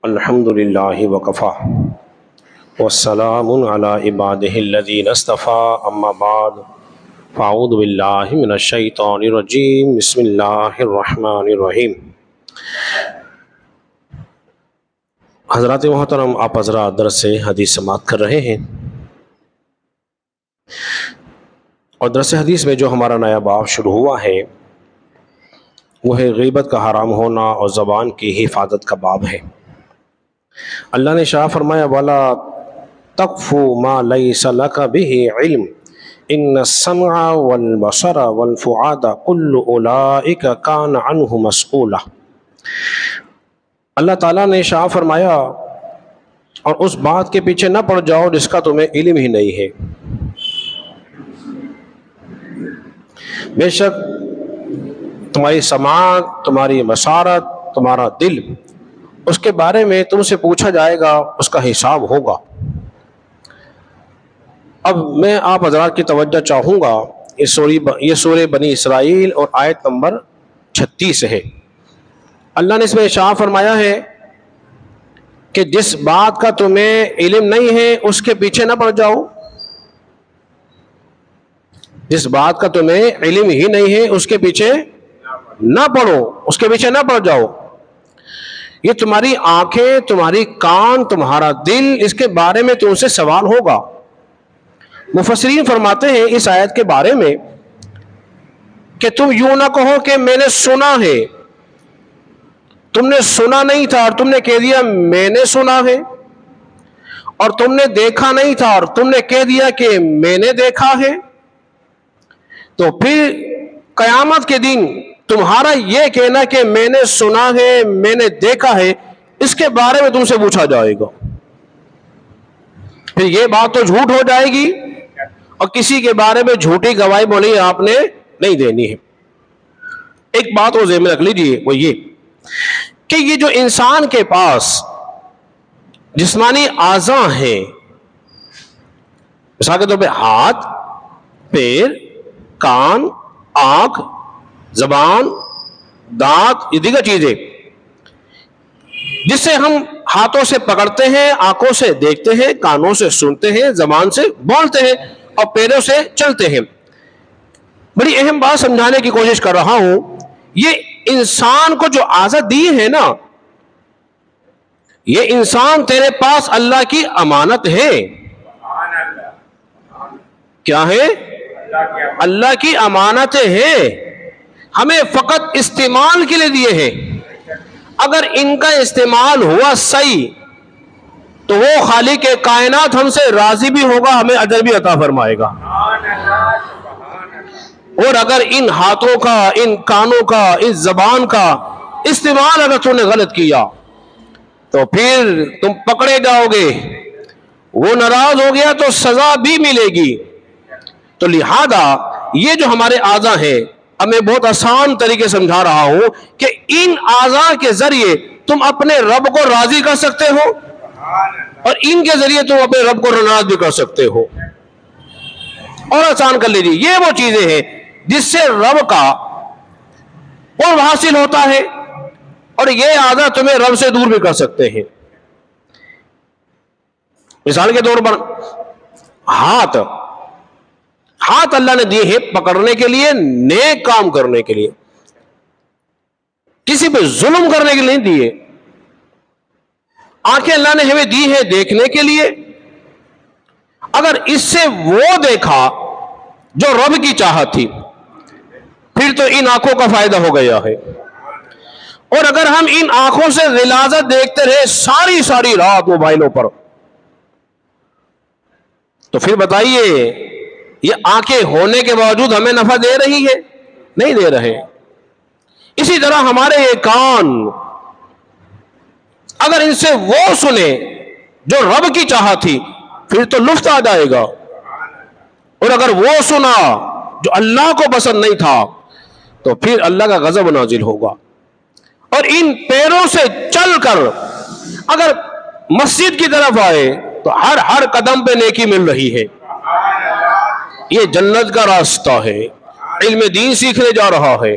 الحمد للہ وکفا والسلام علی عبادہ الذین اصطفى اما بعد فاعوذ باللہ من الشیطان الرجیم بسم اللہ الرحمن الرحیم۔ حضرات محترم، آپ حضرات درس حدیث سماعت کر رہے ہیں، اور درس حدیث میں جو ہمارا نیا باب شروع ہوا ہے وہ ہے غیبت کا حرام ہونا اور زبان کی حفاظت کا باب ہے۔ اللہ نے شاہ فرمایا وَلَا تَقْفُ مَا لَيْسَ لَكَ بِهِ عِلْمٍ إِنَّ السَّمْعَ وَالْبَصَرَ وَالْفُؤَادَ كُلُّ أُولَئِكَ كَانَ عَنْهُ مَسْئُولًا۔ اللہ تعالیٰ نے شاہ فرمایا اور اس بات کے پیچھے نہ پڑ جاؤ جس کا تمہیں علم ہی نہیں ہے۔ بے شک تمہاری سماعت، تمہاری بصارت، تمہارا دل، اس کے بارے میں تم سے پوچھا جائے گا، اس کا حساب ہوگا۔ اب میں آپ حضرات کی توجہ چاہوں گا، یہ سورہ بنی اسرائیل اور آیت نمبر 36 ہے۔ اللہ نے اس میں ارشاد فرمایا ہے کہ جس بات کا تمہیں علم نہیں ہے اس کے پیچھے نہ پڑ جاؤ، جس بات کا تمہیں علم ہی نہیں ہے اس کے پیچھے نہ پڑو، اس کے پیچھے نہ پڑ جاؤ۔ یہ تمہاری آنکھیں، تمہاری کان، تمہارا دل، اس کے بارے میں تم سے سوال ہوگا۔ مفسرین فرماتے ہیں اس آیت کے بارے میں کہ تم یوں نہ کہو کہ میں نے سنا ہے، تم نے سنا نہیں تھا اور تم نے کہہ دیا میں نے سنا ہے، اور تم نے دیکھا نہیں تھا اور تم نے کہہ دیا کہ میں نے دیکھا ہے، تو پھر قیامت کے دن تمہارا یہ کہنا کہ میں نے سنا ہے، میں نے دیکھا ہے، اس کے بارے میں تم سے پوچھا جائے گا۔ پھر یہ بات تو جھوٹ ہو جائے گی، اور کسی کے بارے میں جھوٹی گواہی بولی آپ نے نہیں دینی ہے۔ ایک بات وہ ذہن میں رکھ لیجیے، وہ یہ کہ یہ جو انسان کے پاس جسمانی اعضاء ہیں، مثال کے طور پہ ہاتھ، پیر، کان، آنکھ، زبان، دانت، یہ دیگر چیزیں جس سے ہم ہاتھوں سے پکڑتے ہیں، آنکھوں سے دیکھتے ہیں، کانوں سے سنتے ہیں، زبان سے بولتے ہیں اور پیروں سے چلتے ہیں۔ بڑی اہم بات سمجھانے کی کوشش کر رہا ہوں، یہ انسان کو جو اعضاء دی ہے نا، یہ انسان تیرے پاس اللہ کی امانت ہے۔ کیا ہے؟ اللہ کی امانتیں ہیں، ہمیں فقط استعمال کے لیے دیے ہیں۔ اگر ان کا استعمال ہوا صحیح تو وہ خالق کائنات ہم سے راضی بھی ہوگا، ہمیں اجر بھی عطا فرمائے گا۔ اور اگر ان ہاتھوں کا، ان کانوں کا، اس زبان کا استعمال اگر تم نے غلط کیا تو پھر تم پکڑے جاؤ گے، وہ ناراض ہو گیا تو سزا بھی ملے گی۔ تو لہذا یہ جو ہمارے اعضاء ہیں، اب میں بہت آسان طریقے سمجھا رہا ہوں کہ ان اعضاء کے ذریعے تم اپنے رب کو راضی کر سکتے ہو، اور ان کے ذریعے تم اپنے رب کو ناراض بھی کر سکتے ہو۔ اور آسان کر لیجیے، یہ وہ چیزیں ہیں جس سے رب کا قرب حاصل ہوتا ہے، اور یہ اعضاء تمہیں رب سے دور بھی کر سکتے ہیں۔ مثال کے طور پر ہاتھ اللہ نے دیے ہیں پکڑنے کے لیے، نیک کام کرنے کے لیے، کسی پہ ظلم کرنے کے لیے نہیں دیے۔ آنکھیں اللہ نے ہمیں دی ہے دیکھنے کے لیے، اگر اس سے وہ دیکھا جو رب کی چاہت تھی پھر تو ان آنکھوں کا فائدہ ہو گیا ہے۔ اور اگر ہم ان آنکھوں سے غلاظت دیکھتے رہے ساری رات موبائلوں پر، تو پھر بتائیے یہ آنکھیں ہونے کے باوجود ہمیں نفع دے رہی ہے؟ نہیں دے رہے۔ اسی طرح ہمارے یہ کان، اگر ان سے وہ سنے جو رب کی چاہت تھی پھر تو لطف آ جائے گا، اور اگر وہ سنا جو اللہ کو پسند نہیں تھا تو پھر اللہ کا غضب نازل ہوگا۔ اور ان پیروں سے چل کر اگر مسجد کی طرف آئے تو ہر قدم پہ نیکی مل رہی ہے۔ یہ جنت کا راستہ ہے، علم دین سیکھنے جا رہا ہے،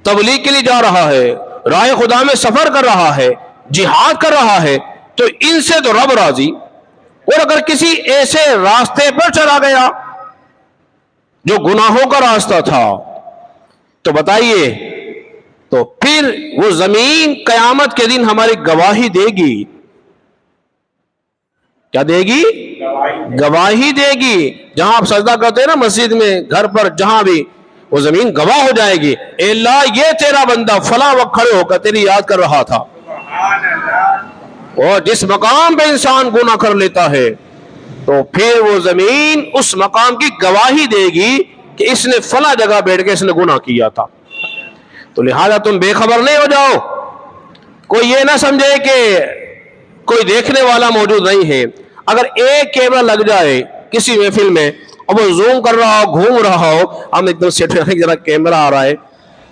تبلیغ کے لیے جا رہا ہے، راہ خدا میں سفر کر رہا ہے، جہاد کر رہا ہے تو ان سے تو رب راضی. اور اگر کسی ایسے راستے پر چلا گیا جو گناہوں کا راستہ تھا تو بتائیے تو پھر وہ زمین قیامت کے دن ہماری گواہی دے گی. کیا دے گی؟ گواہی دے گی. جہاں آپ سجدہ کرتے ہیں نا مسجد میں، گھر پر، جہاں بھی، وہ زمین گواہ ہو جائے گی، اے اللہ یہ تیرا بندہ فلاں وقت کھڑے ہو کر تیری یاد کر رہا تھا. اور جس مقام پہ انسان گناہ کر لیتا ہے تو پھر وہ زمین اس مقام کی گواہی دے گی کہ اس نے فلاں جگہ بیٹھ کے اس نے گناہ کیا تھا. تو لہذا تم بے خبر نہیں ہو جاؤ. کوئی یہ نہ سمجھے کہ کوئی دیکھنے والا موجود نہیں ہے. اگر ایک کیمرہ لگ جائے کسی محفل میں اور وہ زوم کر رہا ہو، گھوم رہا ہو، ہم ایک دم سیٹ کریں ذرا کیمرہ آ رہا ہے،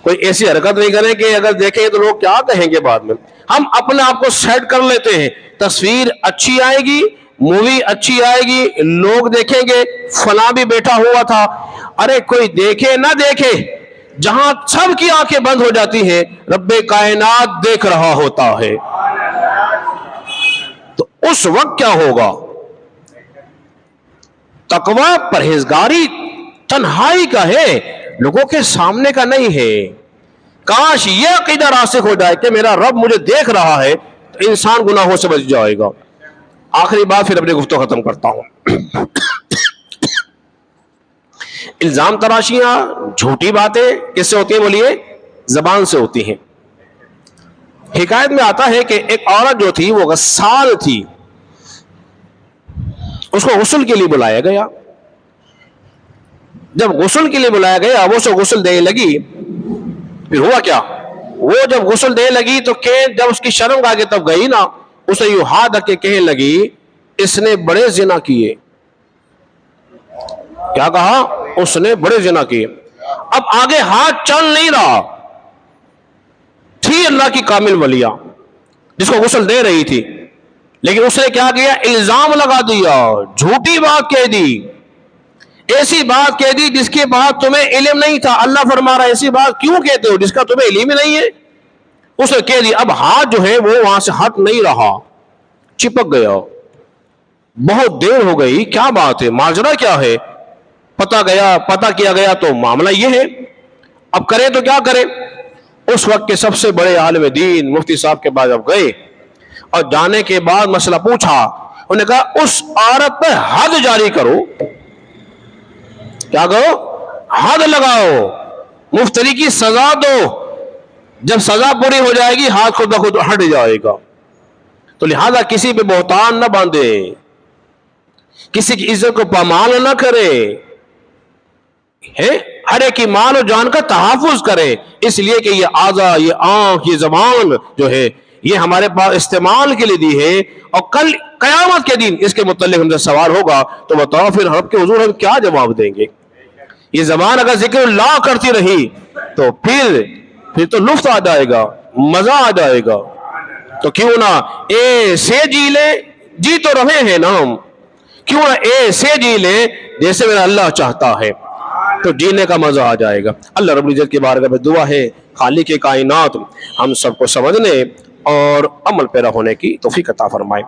کوئی ایسی حرکت نہیں کریں کہ اگر دیکھیں گے تو لوگ کیا کہیں گے بعد میں. ہم اپنے آپ کو سیٹ کر لیتے ہیں، تصویر اچھی آئے گی، مووی اچھی آئے گی، لوگ دیکھیں گے فلاں بھی بیٹھا ہوا تھا. ارے کوئی دیکھے نہ دیکھے، جہاں سب کی آنکھیں بند ہو جاتی ہیں رب کائنات دیکھ رہا ہوتا ہے. تو اس وقت کیا ہوگا؟ تقوی پرہیزگاری تنہائی کا ہے، لوگوں کے سامنے کا نہیں ہے. کاش یہ عقیدہ راسخ ہو جائے کہ میرا رب مجھے دیکھ رہا ہے تو انسان گناہوں سے بچ جائے گا. آخری بات پھر اپنی گفتگو ختم کرتا ہوں. الزام تراشیاں، جھوٹی باتیں کس سے ہوتی ہیں بولیے؟ زبان سے ہوتی ہیں. حکایت میں آتا ہے کہ ایک عورت جو تھی وہ غسال تھی، اس کو غسل کے لیے بلایا گیا. جب غسل کے لیے بلایا گیا وہ اسے غسل دینے لگی. پھر ہوا کیا؟ وہ جب غسل دینے لگی تو جب اس کی شرم آگے تب گئی نا، اسے یوں ہاتھ رکھ کے کہنے لگی اس نے بڑے زنا کیے. کیا کہا؟ اس نے بڑے زنا کیے. اب آگے ہاتھ چل نہیں رہا. تھی اللہ کی کامل ولیہ جس کو غسل دے رہی تھی، لیکن اس نے کیا کیا؟ الزام لگا دیا، جھوٹی بات کہہ دی، ایسی بات کہہ دی جس کے بعد تمہیں علم نہیں تھا. اللہ فرما رہا ہے ایسی بات کیوں کہتے ہو جس کا تمہیں علم ہی نہیں ہے. اس نے کہہ دی. اب ہاتھ جو ہے وہ وہاں سے ہٹ نہیں رہا، چپک گیا. بہت دیر ہو گئی، کیا بات ہے، ماجرا کیا ہے؟ پتا کیا گیا تو معاملہ یہ ہے. اب کرے تو کیا کرے؟ اس وقت کے سب سے بڑے عالم دین مفتی صاحب کے بعد اب گئے اور جانے کے بعد مسئلہ پوچھا. انہوں نے کہا اس عورت پہ حد جاری کرو. کیا کرو؟ حد لگاؤ، مفتری کی سزا دو. جب سزا پوری ہو جائے گی ہاتھ خود بخود ہٹ جائے گا. تو لہذا کسی پہ بہتان نہ باندھے، کسی کی عزت کو پامال نہ کرے، ہر ایک کی مال و جان کا تحفظ کرے. اس لیے کہ یہ اعضا، یہ آنکھ، یہ زبان جو ہے یہ ہمارے پاس استعمال کے لیے دی ہے، اور کل قیامت کے دن اس کے متعلق ہم سے سوال ہوگا. تو بتاؤ پھر رب کے حضور ہم کیا جواب دیں گے؟ یہ زبان اگر ذکر اللہ کرتی رہی تو پھر تو لطف آ جائے گا، مزہ آ جائے گا. تو کیوں نہ ایسے جی لے، جی تو رہے ہیں نا ہم، کیوں نہ ایسے جی لے جیسے میرا اللہ چاہتا ہے، تو جینے کا مزہ آ جائے گا. اللہ رب العزت کی بارگاہ میں دعا ہے خالق کائنات ہم سب کو سمجھنے اور عمل پیرا ہونے کی توفیق عطا فرمائے.